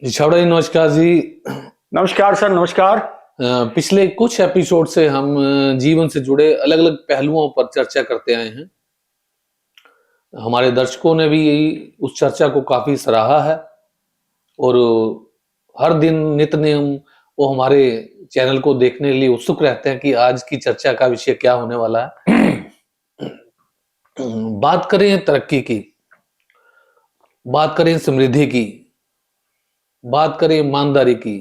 जी छाबड़ा जी, नमस्कार जी। नमस्कार सर, नमस्कार। पिछले कुछ एपिसोड से हम जीवन से जुड़े अलग-अलग पहलुओं पर चर्चा करते आए हैं। हमारे दर्शकों ने भी उस चर्चा को काफ़ी सराहा है और हर दिन नित नियम वो हमारे चैनल को देखने के लिए उत्सुक रहते हैं कि आज की चर्चा का विषय क्या होने वाला है। बात करें तरक्की की, बात करें समृद्धि की, बात करें ईमानदारी की,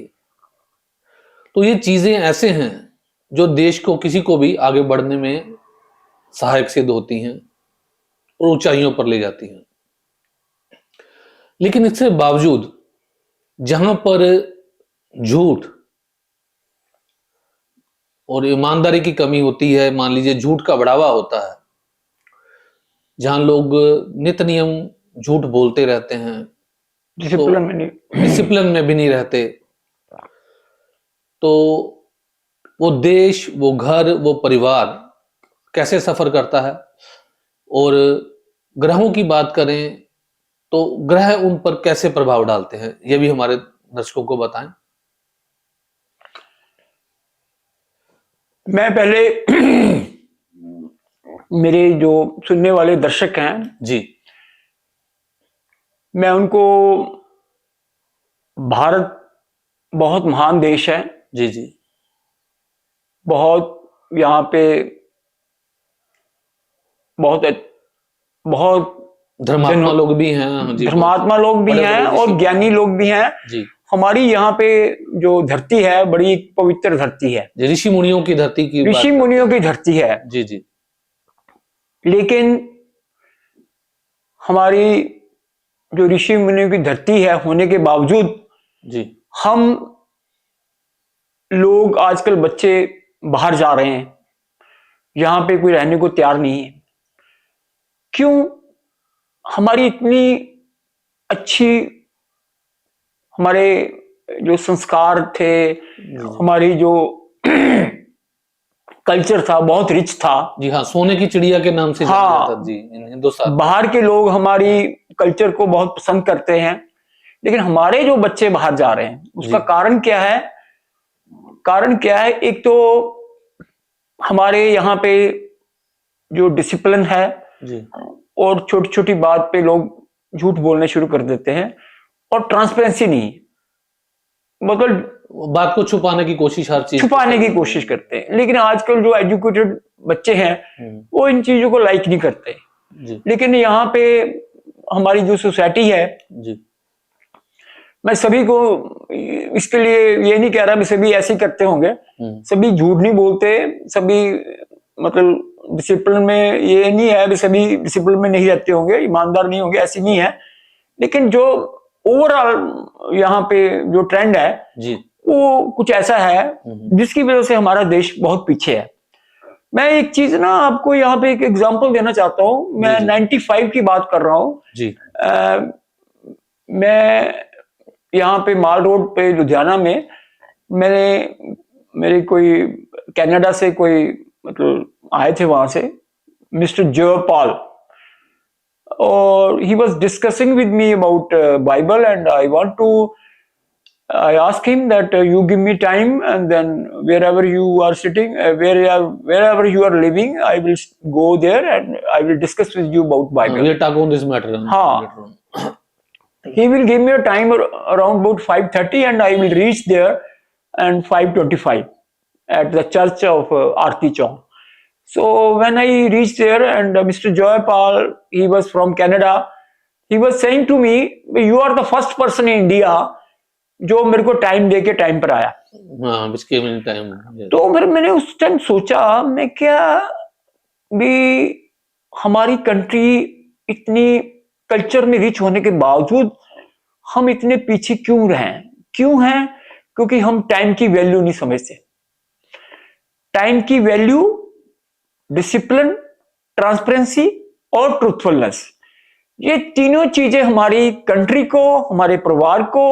तो ये चीज़ें ऐसे हैं जो देश को किसी को भी आगे बढ़ने में सहायक सिद्ध होती हैं और ऊंचाइयों पर ले जाती हैं। लेकिन इसके बावजूद जहां पर झूठ और ईमानदारी की कमी होती है, मान लीजिए झूठ का बढ़ावा होता है, जहां लोग नित नियम झूठ बोलते रहते हैं, डिसिप्लिन में भी नहीं रहते, तो वो देश, वो घर, वो परिवार कैसे सफर करता है। और ग्रहों की बात करें तो ग्रह उन पर कैसे प्रभाव डालते हैं, ये भी हमारे दर्शकों को बताएं। मैं पहले मेरे जो सुनने वाले दर्शक हैं जी, मैं उनको, भारत बहुत महान देश है। जी जी, बहुत यहाँ पे बहुत बहुत धर्मात्मा लोग भी हैं। धर्मात्मा लोग भी हैं और ज्ञानी लोग भी हैं जी। हमारी यहाँ पे जो धरती है बड़ी पवित्र धरती है, ऋषि मुनियों की धरती की, ऋषि मुनियों की धरती है। जी जी। लेकिन हमारी जो ऋषि मुनियों की धरती है होने के बावजूद जी, हम लोग आजकल बच्चे बाहर जा रहे हैं, यहाँ पे कोई रहने को तैयार नहीं है। क्यों? हमारी इतनी अच्छी, हमारे जो संस्कार थे, हमारी जो कल्चर था बहुत रिच था। जी हाँ, सोने की चिड़िया के नाम से जाना जाता था जी हिंदुस्तान। बाहर के लोग हमारी कल्चर को बहुत पसंद करते हैं, लेकिन हमारे जो बच्चे बाहर जा रहे हैं उसका कारण क्या है? कारण क्या है? एक तो हमारे यहाँ पे जो डिसिप्लिन है जी, और छोटी छोटी बात पे लोग झूठ बोलने शुरू कर देते हैं और ट्रांसपेरेंसी नहीं, मतलब बात को छुपाने की कोशिश, हर चीज छुपाने की कोशिश करते हैं। लेकिन आजकल जो एजुकेटेड बच्चे हैं वो इन चीजों को लाइक नहीं करते जी। लेकिन यहाँ पे हमारी जो सोसाइटी है जी, मैं सभी को इसके लिए ये नहीं कह रहा भी सभी ऐसे ही करते होंगे, सभी झूठ नहीं बोलते, सभी मतलब डिसिप्लिन में ये नहीं है भी सभी डिसिप्लिन में नहीं रहते होंगे, ईमानदार नहीं होंगे, ऐसी नहीं है। लेकिन जो ओवरऑल यहाँ पे जो ट्रेंड है जी, वो कुछ ऐसा है जिसकी वजह से हमारा देश बहुत पीछे है। मैं एक चीज ना आपको यहाँ पे एक एग्जांपल देना चाहता हूँ। मैं 95 की बात कर रहा हूँ जी। मैं यहाँ पे माल रोड पे लुधियाना में मेरे कोई कनाडा से कोई मतलब आए थे वहां से, मिस्टर जयपाल, और he was discussing with me about Bible, and I asked him that you give me time, and then wherever you are sitting, wherever you are living, I will go there and I will discuss with you about Bible. We'll talk on this matter. हाँ, he will give me a time around about 5:30, and I will reach there and 5:25 at the church of Aarti Chowk. So when I reached there, and Mr. Joypal, he was from Canada, he was saying to me, "You are the first person in India जो मेरे को time दे के time पर आया।" which came in time. तो फिर मैंने उस टाइम सोचा, मैं क्या भी हमारी कंट्री इतनी कल्चर में रिच होने के बावजूद हम इतने पीछे क्यों रहे? क्यों हैं? क्योंकि हम टाइम की वैल्यू नहीं समझते। टाइम की वैल्यू, डिसिप्लिन, ट्रांसपेरेंसी और ट्रूथफुलनेस, ये तीनों चीजें हमारी कंट्री को, हमारे परिवार को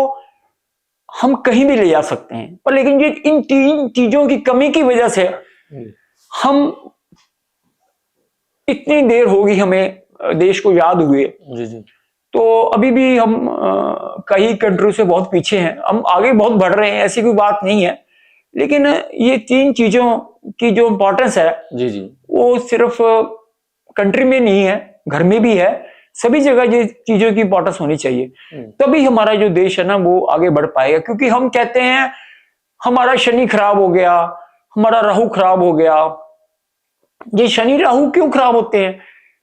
हम कहीं भी ले जा सकते हैं। पर लेकिन ये इन तीन चीजों की कमी की वजह से हम इतनी देर होगी हमें देश को याद हुए, तो अभी भी हम कई कंट्रियों से बहुत पीछे हैं। हम आगे बहुत बढ़ रहे हैं, ऐसी कोई बात नहीं है, लेकिन ये 3 चीजों की जो इम्पोर्टेंस है जी जी वो सिर्फ कंट्री में नहीं है, घर में भी है। सभी जगह ये चीजों की इंपॉर्टेंस होनी चाहिए, तभी हमारा जो देश है ना वो आगे बढ़ पाएगा। क्योंकि हम कहते हैं हमारा शनि खराब हो गया, हमारा राहु खराब हो गया। ये शनि राहु क्यों खराब होते हैं?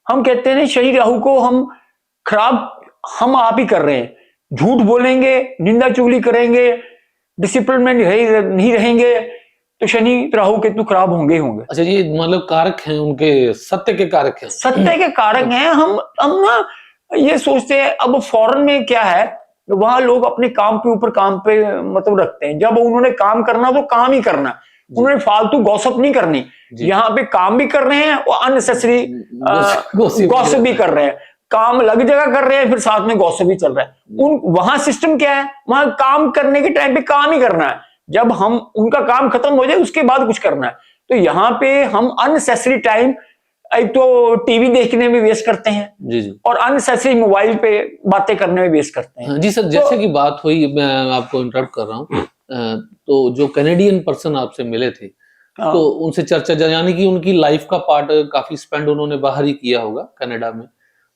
हम कहते हैं शनि राहु को हम खराब हम आप ही कर रहे हैं। झूठ बोलेंगे, निंदा चुगली करेंगे, डिसिप्लिन में नहीं रहेंगे, तो शनि राहु केतु खराब होंगे ही होंगे। अच्छा, ये मतलब कारक हैं उनके, सत्य के कारक हैं। सत्य के कारक हैं। हम ना ये सोचते हैं, अब फॉरेन में क्या है, वहां लोग अपने काम के ऊपर काम पे मतलब रखते हैं। जब उन्होंने काम करना तो काम ही करना, उन्होंने फालतू गॉसिप नहीं करनी। यहाँ पे काम भी कर रहे हैं और अननेसेसरी गॉसिप भी कर रहे हैं। काम अलग जगह कर रहे हैं, फिर साथ में गॉसिप भी चल रहा है। वहां सिस्टम क्या है, वहां काम करने के टाइम पे काम ही करना है। जब हम उनका काम खत्म हो जाए उसके बाद कुछ करना है। तो यहाँ पे हम अननेसेसरी टाइम एक तो टीवी देखने में वेस्ट करते हैं जी जी, और अननेसेसरी मोबाइल पे बातें करने में वेस्ट करते हैं। जी सर, जैसे कि बात हुई, मैं आपको इंटरप्ट कर रहा हूँ, तो जो कैनेडियन पर्सन आपसे मिले थे, तो उनसे चर्चा, यानी कि उनकी लाइफ का पार्ट काफी स्पेंड उन्होंने बाहर ही किया होगा कनाडा में,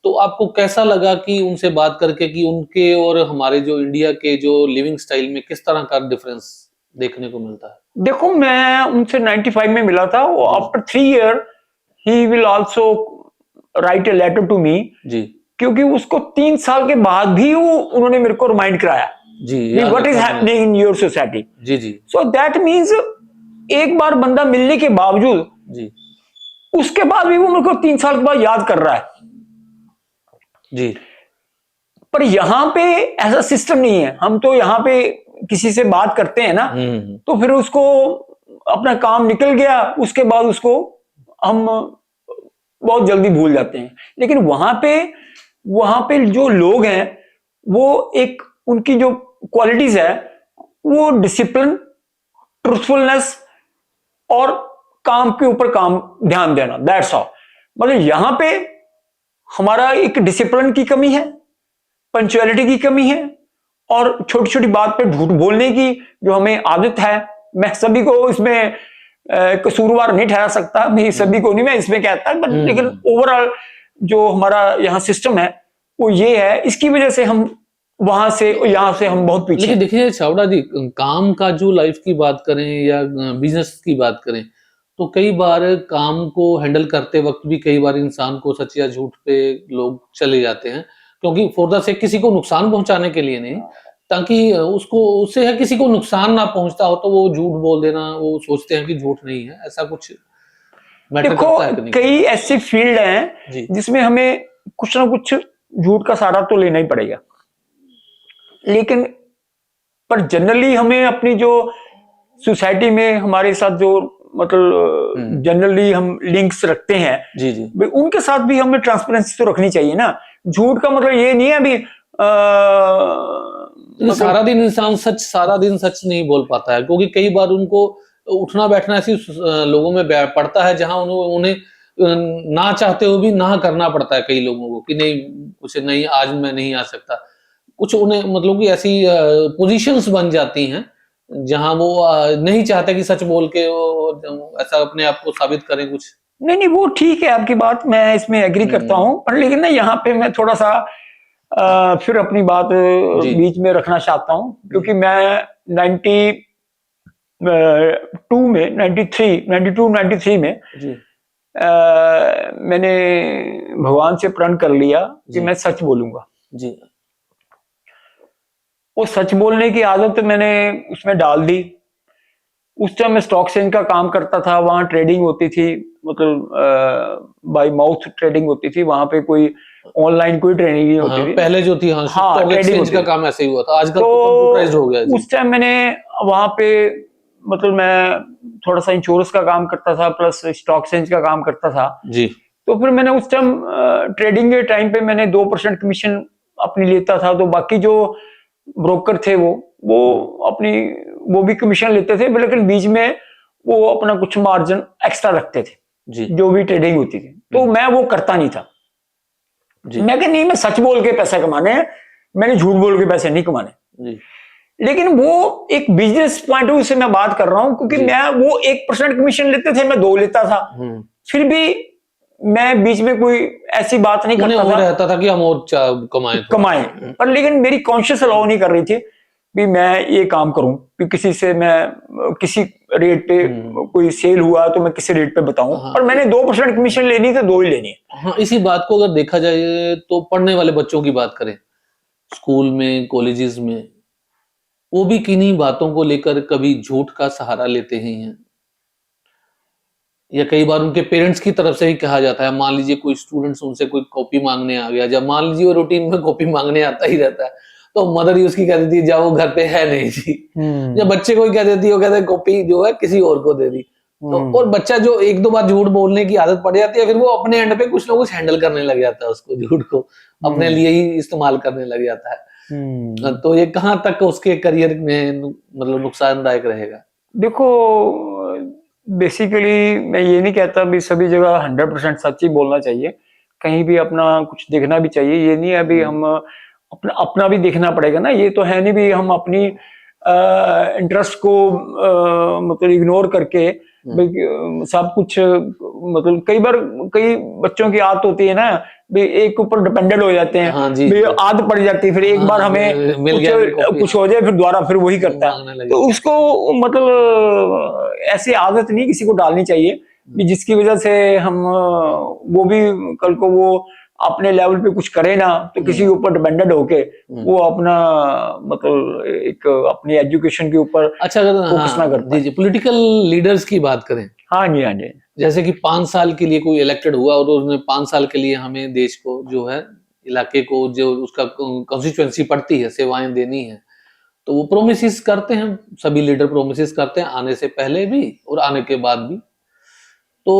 तो आपको कैसा लगा कि उनसे बात करके कि उनके और हमारे जो इंडिया के जो लिविंग स्टाइल में किस तरह का डिफरेंस देखने को मिलता है? देखो, मैं उनसे 95 में मिला था। After 3 year he will also write a letter to me ji, क्योंकि उसको 3 साल के बाद भी उन्होंने मेरे को रिमाइंड कराया ji, what is happening in your society ji ji. So that means एक बार बंदा मिलने के बावजूद जी, उसके बाद भी वो मेरे को 3 साल के बाद याद कर रहा है जी। पर यहाँ पे ऐसा सिस्टम नहीं है। हम तो यहाँ पे किसी से बात करते हैं ना, तो फिर उसको अपना काम निकल गया, उसके बाद उसको हम बहुत जल्दी भूल जाते हैं। लेकिन वहां पे जो लोग हैं, वो एक उनकी जो क्वालिटीज है, वो डिसिप्लिन, ट्रूथफुलनेस और काम के ऊपर काम ध्यान देना, दैट्स ऑल। मतलब यहाँ पे हमारा एक डिसिप्लिन की कमी है, पंक्चुअलिटी की कमी है, और छोटी छोटी बात पे झूठ बोलने की जो हमें आदत है। मैं सभी को इसमें कसूरवार नहीं ठहरा सकता, मैं सभी को नहीं मैं इसमें कहता, बट लेकिन ओवरऑल जो हमारा यहाँ सिस्टम है वो ये है। इसकी वजह से हम वहां से यहाँ से हम बहुत पीछे। लेकिन देखिए छावड़ा जी, काम का जो लाइफ की बात करें या बिजनेस की बात करें, तो कई बार काम को हैंडल करते वक्त भी कई बार इंसान को सच या झूठ पे लोग चले जाते हैं, क्योंकि फॉर द सेक किसी को नुकसान पहुंचाने के लिए नहीं, ताकि उसको उससे है किसी को नुकसान ना पहुंचता हो, तो वो झूठ बोल देना, वो सोचते हैं कि झूठ नहीं है, ऐसा कुछ मैटर करता है कि नहीं? कई ऐसे फील्ड हैं जिसमें हमें कुछ ना कुछ झूठ का सहारा तो लेना ही पड़ेगा, लेकिन पर जनरली हमें अपनी जो सोसाइटी में हमारे साथ जो मतलब जनरली हम लिंक्स रखते हैं जी जी, उनके साथ भी हमें ट्रांसपेरेंसी तो रखनी चाहिए ना। झूठ का मतलब ये नहीं है अभी सारा दिन इंसान सारा दिन सच नहीं बोल पाता है, क्योंकि कई बार उनको उठना बैठना ऐसी लोगों में पड़ता है जहां उन्हें ना चाहते हुए भी ना करना पड़ता है कई लोगों को, कि नहीं कुछ नहीं, आज मैं नहीं आ सकता। कुछ उन्हें मतलब कि ऐसी पोजीशंस बन जाती हैं जहां वो नहीं चाहते कि सच बोल के वो ऐसा अपने आप को साबित करें कुछ। नहीं, वो ठीक है आपकी बात, मैं इसमें एग्री करता हूं, पर लेकिन ना यहाँ पे मैं थोड़ा सा फिर अपनी बात बीच में रखना चाहता हूं, क्योंकि मैं 92 में 93 में मैंने भगवान से प्रण कर लिया कि मैं सच बोलूंगा जी। वो सच बोलने की आदत मैंने उसमें डाल दी। उस टाइम मैं स्टॉक एक्सचेंज का काम करता था, वहां ट्रेडिंग होती थी, मतलब बाय माउथ ट्रेडिंग होती थी, वहां पे कोई ऑनलाइन कोई ट्रेनिंग नहीं होती थी पहले जो थी। स्टॉक एक्सचेंज का काम ऐसे ही हुआ था, आजकल तो कंप्यूटराइज्ड हो गया। उस टाइम मैंने वहां पे मतलब मैं थोड़ा सा इंश्योरेंस का काम करता था, प्लस स्टॉक एक्सचेंज का काम करता था जी। तो फिर मैंने उस टाइम ट्रेडिंग के टाइम पे मैंने 2% कमीशन अपनी लेता था, तो बाकी जो ब्रोकर थे वो अपनी वो भी कमीशन लेते थे, लेकिन बीच में वो अपना कुछ मार्जिन एक्स्ट्रा रखते थे जी, जो भी ट्रेडिंग होती थी। तो मैं वो करता नहीं था। जी मैं कहा नहीं, मैं सच बोल के पैसा कमाने हैं, मैंने झूठ बोल के पैसे नहीं कमाने। जी लेकिन वो एक बिजनेस पॉइंट ऑफ व्यू से मैं बात कर रहा हूं, क्योंकि जी मैं, वो 1% कमीशन लेते थे, मैं 2 लेता था, फिर भी मैं बीच में कोई ऐसी बात नहीं उन्हें करता वो था, रहता था कि हम और कमाएं थोड़ा। कमाएं। पर लेकिन मेरी कॉन्शियस अलाउ नहीं कर रही थी भी मैं ये काम करूं, कि किसी से मैं किसी रेट पे कोई सेल हुआ तो मैं किसी रेट पे बताऊं, हाँ और मैंने 2% कमीशन लेनी तो 2 ही लेनी है। हाँ, इसी बात को अगर देखा जाए तो पढ़ने वाले बच्चों की बात करें, स्कूल में, कॉलेजेस में, वो भी किन्हीं बातों को लेकर कभी झूठ का सहारा लेते ही हैं, या कई बार उनके पेरेंट्स की तरफ से ही कहा जाता है। मान लीजिए कोई स्टूडेंट्स उनसे कोई कॉपी मांगने आ गया, जब मान लीजिए वो रूटीन में कॉपी मांगने आता ही रहता है, तो मदर ही उसकी कह देती है जाओ घर पे है नहीं जी। या बच्चे को ही कह देती है, वो कहते हैं कॉपी जो है किसी और को दे दी। तो और बच्चा जो एक दो बार झूठ बोलने की आदत पड़ जाती है, फिर वो अपने एंड पे कुछ ना कुछ हैंडल करने लग जाता है, उसको झूठ को अपने लिए ही इस्तेमाल करने लग जाता है। तो ये कहाँ तक उसके करियर में मतलब नुकसानदायक रहेगा? देखो, बेसिकली मैं ये नहीं कहता भी सभी जगह 100% सच ही बोलना चाहिए, कहीं भी अपना कुछ देखना भी चाहिए। ये नहीं है भी हम अपना अपना भी देखना पड़ेगा ना, ये तो है नहीं भी हम अपनी इंटरेस्ट को मतलब इग्नोर करके सब कुछ, मतलब कई बार कई बच्चों की आदत होती है ना भी एक ऊपर डिपेंडेंट हो जाते हैं, हाँ जी, भी आदत पड़ जाती है, फिर एक बार हमें मिल गया मेरे को कुछ हो जाए फिर दोबारा फिर वही करता मांगने है। लगे। तो उसको मतलब ऐसी आदत नहीं किसी को डालनी चाहिए भी जिसकी वजह से हम वो भी कल को वो अपने लेवल पे कुछ करे ना, तो किसी के ऊपर डिपेंडेंट होके वो अपना मतलब एक अपनी एजुकेशन के ऊपर अच्छा, अगर फोकस ना कर जी पाए। जी, पॉलिटिकल लीडर्स की बात करें, हाँ जी, हाँ जी। जैसे कि 5 साल के लिए कोई इलेक्टेड हुआ और उसने 5 साल के लिए हमें देश को जो है, इलाके को जो उसका कॉन्स्टिट्यूएंसी पड़ती है, सेवाएं देनी है, तो वो प्रोमिसेस करते हैं, सभी लीडर प्रोमिसेस करते हैं, आने से पहले भी और आने के बाद भी। तो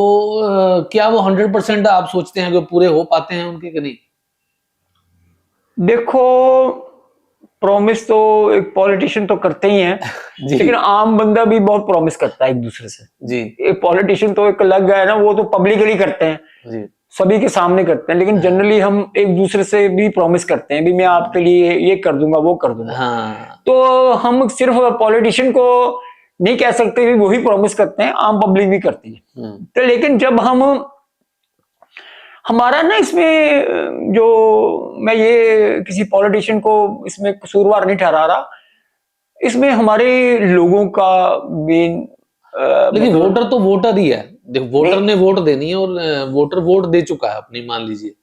क्या वो 100% आप सोचते हैं कि पूरे हो पाते हैं उनके कि नहीं? देखो, प्रॉमिस तो एक पॉलिटिशियन तो करते ही हैं, जी लेकिन आम बंदा भी बहुत प्रॉमिस करता है एक दूसरे से। जी एक पॉलिटिशियन तो एक लग गया है ना, वो तो पब्लिकली करते हैं, जी सभी के सामने करते हैं, लेकिन जनरली हम एक दूसरे से भी प्रॉमिस करते हैं भी मैं आपके लिए ये कर दूंगा, वो कर दूंगा। हाँ तो हम सिर्फ पॉलिटिशियन को नहीं कह सकते भी वही प्रॉमिस करते हैं, आम पब्लिक भी करती है। तो लेकिन जब हम हमारा ना इसमें जो, मैं ये किसी पॉलिटिशियन को इसमें कसूरवार नहीं ठहरा रहा, इसमें हमारे लोगों का मेन लेकिन मतलब वोटर तो वोटर ही है। देखो, वोटर नहीं, ने वोट देनी है और वोटर वोट दे चुका है अपनी, मान लीजिए,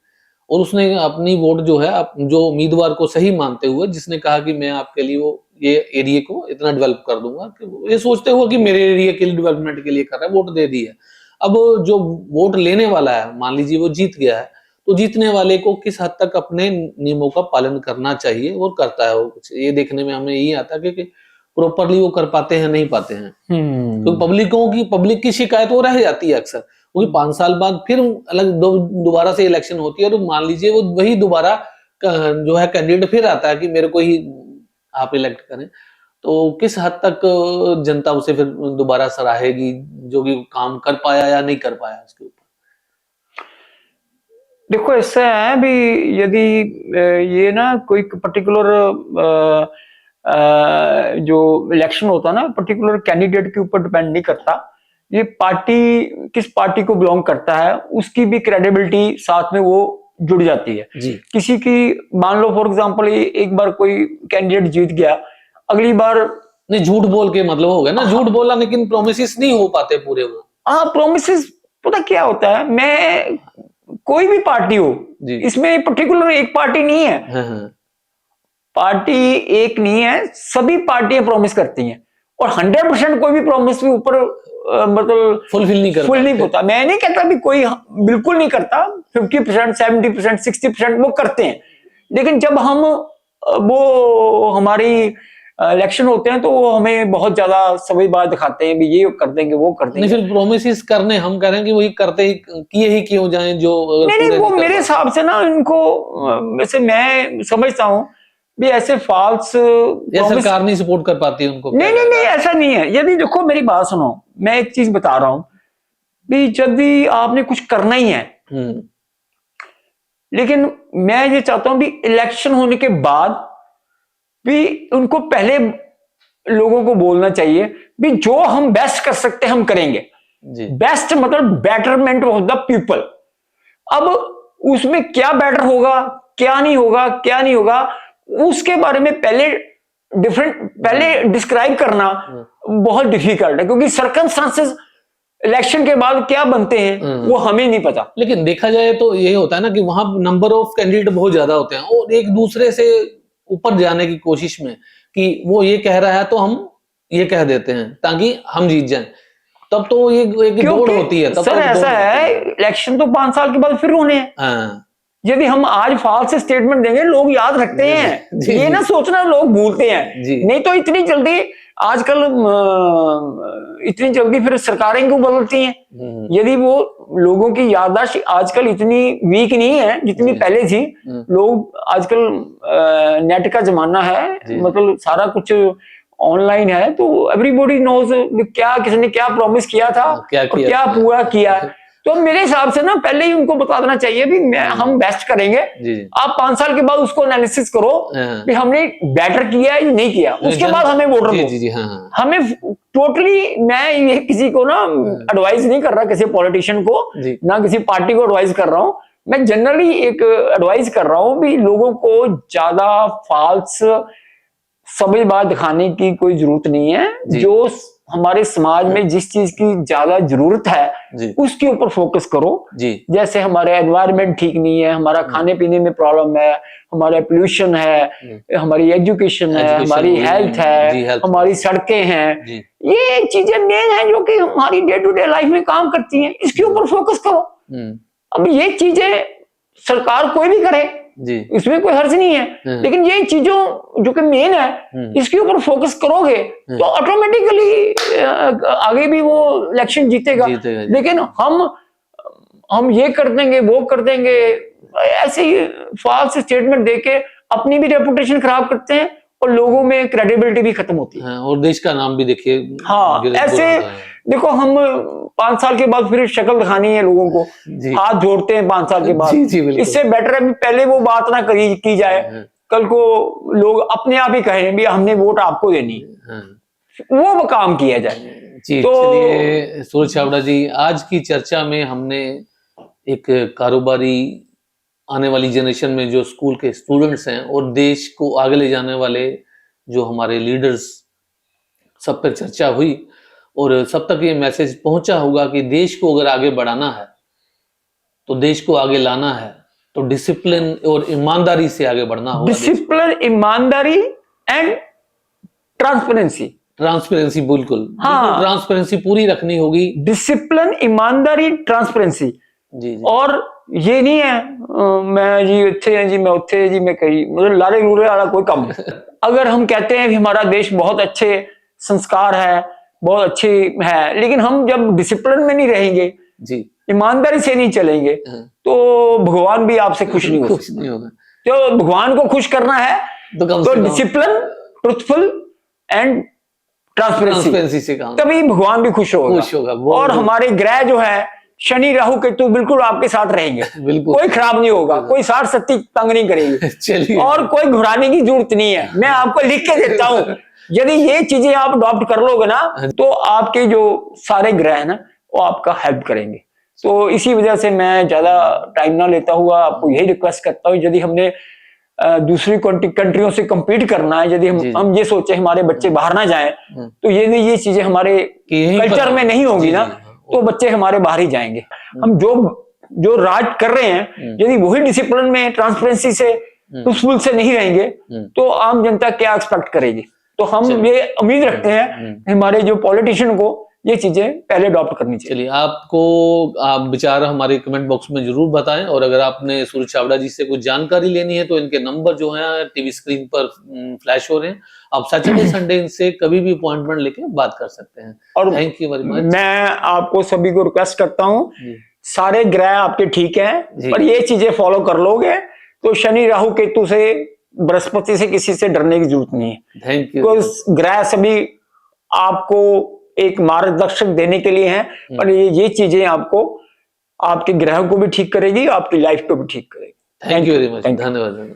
और उसने अपनी वोट जो है जो उम्मीदवार को सही मानते हुए, जिसने कहा कि मैं आपके लिए वो ये एरिया को इतना डेवलप कर दूंगा, कि ये सोचते हुए कि मेरे एरिया के लिए डेवलपमेंट के लिए कर रहा है, वोट दे दी है। अब जो वोट लेने वाला है, मान लीजिए वो जीत गया है, तो जीतने वाले को किस हद तक अपने नियमों का पालन करना चाहिए और करता है वो, कुछ ये देखने में हमें यही आता है कि प्रॉपरली वो कर पाते हैं नहीं पाते हैं। तो पब्लिक की शिकायत वो रह जाती है अक्सर, क्योंकि 5 साल बाद फिर अलग दोबारा से इलेक्शन होती है, तो मान लीजिए वो वही दोबारा जो है कैंडिडेट फिर आता है कि मेरे को ही आप इलेक्ट करें, तो किस हद तक जनता उसे फिर दोबारा सराहेगी, जो कि काम कर पाया या नहीं कर पाया उसके ऊपर? देखो ऐसा है भी, यदि ये ना कोई पर्टिकुलर जो इलेक्शन होता है ना, पर्टिकुलर कैंडिडेट के ऊपर डिपेंड नहीं करता, ये पार्टी किस पार्टी को बिलोंग करता है उसकी भी क्रेडिबिलिटी साथ में वो जुड़ जाती है। जी किसी की, मान लो फॉर एग्जांपल एक बार कोई कैंडिडेट जीत गया, अगली बार नहीं, झूठ बोल के मतलब हो गया ना, झूठ बोला लेकिन प्रोमिस नहीं हो पाते पूरे वो। हाँ, प्रोमिस पता क्या होता है, मैं कोई भी पार्टी हो, जी इसमें पर्टिकुलर एक पार्टी नहीं है, हाँ पार्टी एक नहीं है, सभी पार्टियां प्रॉमिस करती हैं, और 100% कोई भी प्रॉमिस के ऊपर मतलब फुलफिल नहीं कर फुल नहीं पाते। होता। मैं नहीं कहता भी कोई बिल्कुल नहीं करता, 50%, 70%, 60% वो करते हैं, लेकिन जब हम वो हमारी इलेक्शन होते हैं तो वो हमें बहुत ज्यादा सभी बात दिखाते हैं भी ये कर देंगे, वो कर नहीं, देंगे। फिर प्रोमिस करने हम कह रहे हैं कि वही करते ही किए ही क्यों जाएं जो अगर नहीं पूरे नहीं, वो नहीं कर मेरे पाते। हिसाब से ना इनको वैसे मैं समझता हूं भी ऐसे फॉल्स या प्रॉमिस, सरकार नहीं सपोर्ट कर पाती है उनको, क्या नहीं नहीं कहना नहीं, है? ऐसा नहीं है। यदि देखो मेरी बात सुनो, मैं एक चीज बता रहा हूं भी, जब भी आपने कुछ करना ही है, हम्म लेकिन मैं ये चाहता हूं भी इलेक्शन होने के बाद भी उनको पहले लोगों को बोलना चाहिए भी जो हम बेस्ट कर सकते हैं हम करेंगे। जी बेस्ट मतलब बेटरमेंट ऑफ द पीपल। अब उसमें क्या बेटर होगा, क्या नहीं होगा, क्या नहीं होगा, उसके बारे में पहले डिस्क्राइब करना बहुत डिफिकल्ट है, क्योंकि सर्कमस्टांसेस इलेक्शन के बाद क्या बनते हैं वो हमें नहीं पता। लेकिन देखा जाए तो यही होता है ना कि वहां नंबर ऑफ कैंडिडेट बहुत ज्यादा होते हैं और एक दूसरे से ऊपर जाने की कोशिश में कि वो ये कह रहा है तो हम ये कह देते हैं ताकि हम जीत जाएं, तब तो ये एक दौड़ होती है। तब सर तो ऐसा है, इलेक्शन तो 5 साल के बाद फिर होने हैं। हाँ यदि हम आज फाल्स स्टेटमेंट देंगे लोग याद रखते हैं, ये ना सोचना लोग भूलते हैं। नहीं तो इतनी जल्दी आजकल इतनी जल्दी फिर सरकारें क्यों बदलती हैं? यदि वो लोगों की याददाश्त आजकल इतनी वीक नहीं है जितनी पहले थी। लोग आजकल नेट का जमाना है, मतलब सारा कुछ ऑनलाइन है, तो एवरीबॉडी नोज क्या किसने क्या प्रॉमिस किया था और क्या पूरा किया। तो मेरे हिसाब से ना पहले ही उनको बता देना चाहिए भी हम बेस्ट करेंगे। आप 5 साल के बाद उसको एनालिसिस करो कि हमने बेटर किया है या नहीं किया, उसके बाद हमें वोटर दो। हमें टोटली मैं ये किसी को ना एडवाइस नहीं कर रहा, किसी पॉलिटिशियन को ना किसी पार्टी को एडवाइस कर रहा हूं, मैं जनरली एक एडवाइस कर रहा हूं भी लोगों को ज्यादा फाल्स समझबाज दिखाने की कोई जरूरत नहीं है। जो हमारे समाज में जिस चीज की ज्यादा जरूरत है उसके ऊपर फोकस करो। जैसे हमारे एनवायरनमेंट ठीक नहीं है, हमारा खाने पीने में प्रॉब्लम है, हमारा पोल्यूशन है, हमारी एजुकेशन है, हमारी हेल्थ है, हमारी सड़कें हैं, ये चीजें मेन है जो कि हमारी डे टू डे लाइफ में काम करती हैं, इसके ऊपर फोकस करो। अब ये चीजें सरकार कोई भी करे इसमें कोई हर्ज नहीं है, लेकिन ये चीजों जो कि मेन है इसके ऊपर फोकस करोगे तो ऑटोमेटिकली आगे भी वो इलेक्शन जीतेगा। लेकिन हम ये कर देंगे वो कर देंगे, ऐसे ही फाल्स स्टेटमेंट देके अपनी भी रेपुटेशन खराब करते हैं और लोगों में क्रेडिबिलिटी भी खत्म होती है और देश का नाम भी देखिए। हाँ, ऐसे देखो हम 5 साल के बाद फिर शक्ल दिखानी है लोगों को, हाथ जोड़ते हैं 5 साल के बाद। इससे बेटर है पहले वो बात ना की जाए, कल को लोग अपने आप ही कहें भी हमने वोट आपको देनी, वो काम किया जाए। तो सूरज छाबड़ा जी, आज की चर्चा में हमने एक कारोबारी आने वाली जनरेशन में जो स्कूल के स्टूडेंट्स हैं और देश को आगे ले जाने वाले जो हमारे लीडर्स, सब पर चर्चा हुई और सब तक ये मैसेज पहुंचा होगा कि देश को अगर आगे बढ़ाना है तो देश को आगे लाना है तो डिसिप्लिन और ईमानदारी से आगे बढ़ना होगा। डिसिप्लिन, ईमानदारी एंड ट्रांसपेरेंसी। ट्रांसपेरेंसी बिल्कुल, हाँ, ट्रांसपेरेंसी पूरी रखनी होगी। डिसिप्लिन, ईमानदारी, ट्रांसपेरेंसी। जी। और ये नहीं है मैं जी अच्छे हैं जी, मैं उत्थे जी, मैं कही मतलब लारे लूरे वाला कोई काम अगर हम कहते हैं कि हमारा देश बहुत अच्छे संस्कार है, बहुत अच्छी है, लेकिन हम जब डिसिप्लिन में नहीं रहेंगे जी, ईमानदारी से नहीं चलेंगे तो भगवान भी आपसे खुश नहीं होगा। तो भगवान को खुश करना है तो डिसिप्लिन, ट्रुथफुल एंड ट्रांसपेरेंसी से काम, तभी भगवान भी खुश होगा। और हमारे ग्रह जो है शनि राहु केतु बिल्कुल आपके साथ रहेंगे, कोई खराब नहीं होगा, कोई 60-70 तंग नहीं करेगी और कोई घबराने की जरूरत नहीं है। मैं आपको लिख के देता हूं, यदि ये चीजें आप अडॉप्ट कर लोगे ना तो आपके जो सारे ग्रह है ना वो आपका हेल्प करेंगे। तो इसी वजह से मैं ज्यादा टाइम ना लेता हुआ आपको यही रिक्वेस्ट करता हूँ, यदि हमने दूसरी कंट्रियों से compete करना है, यदि हम ये सोचे हमारे बच्चे बाहर ना जाएं तो ये चीजें हमारे कल्चर में नहीं होगी ना, तो बच्चे हमारे बाहर ही जाएंगे। हम जो राज कर रहे हैं यदि वही डिसिप्लिन में, ट्रांसपेरेंसी से, ट्रुथफुल से नहीं रहेंगे तो आम जनता क्या एक्सपेक्ट करेगी। तो हम ये उम्मीद रखते हैं हमारे जो पॉलिटिशियन को ये चीजें पहले अडॉप्ट करनी चाहिए। चलिए, आप विचार हमारे कमेंट बॉक्स में जरूर बताएं और अगर आपने सूरज छाबड़ा जी से कुछ जानकारी लेनी है तो इनके नंबर जो है टीवी स्क्रीन पर फ्लैश हो रहे हैं, आप सैटरडे संडे इनसे कभी भी अपॉइंटमेंट लेके बात कर सकते हैं। और थैंक यू वेरी मच। मैं आपको सभी को रिक्वेस्ट करता हूँ, सारे ग्रह आपके ठीक है पर ये चीजें फॉलो कर लोगे तो शनि राहु केतु से, बृहस्पति से किसी से डरने की जरूरत नहीं है। Thank you. तो ग्रह सभी आपको एक मार्गदर्शक देने के लिए हैं, पर ये चीजें आपको आपके ग्रह को भी ठीक करेगी, आपकी लाइफ को भी ठीक करेगी। Thank you very much, thank you. धन्यवाद।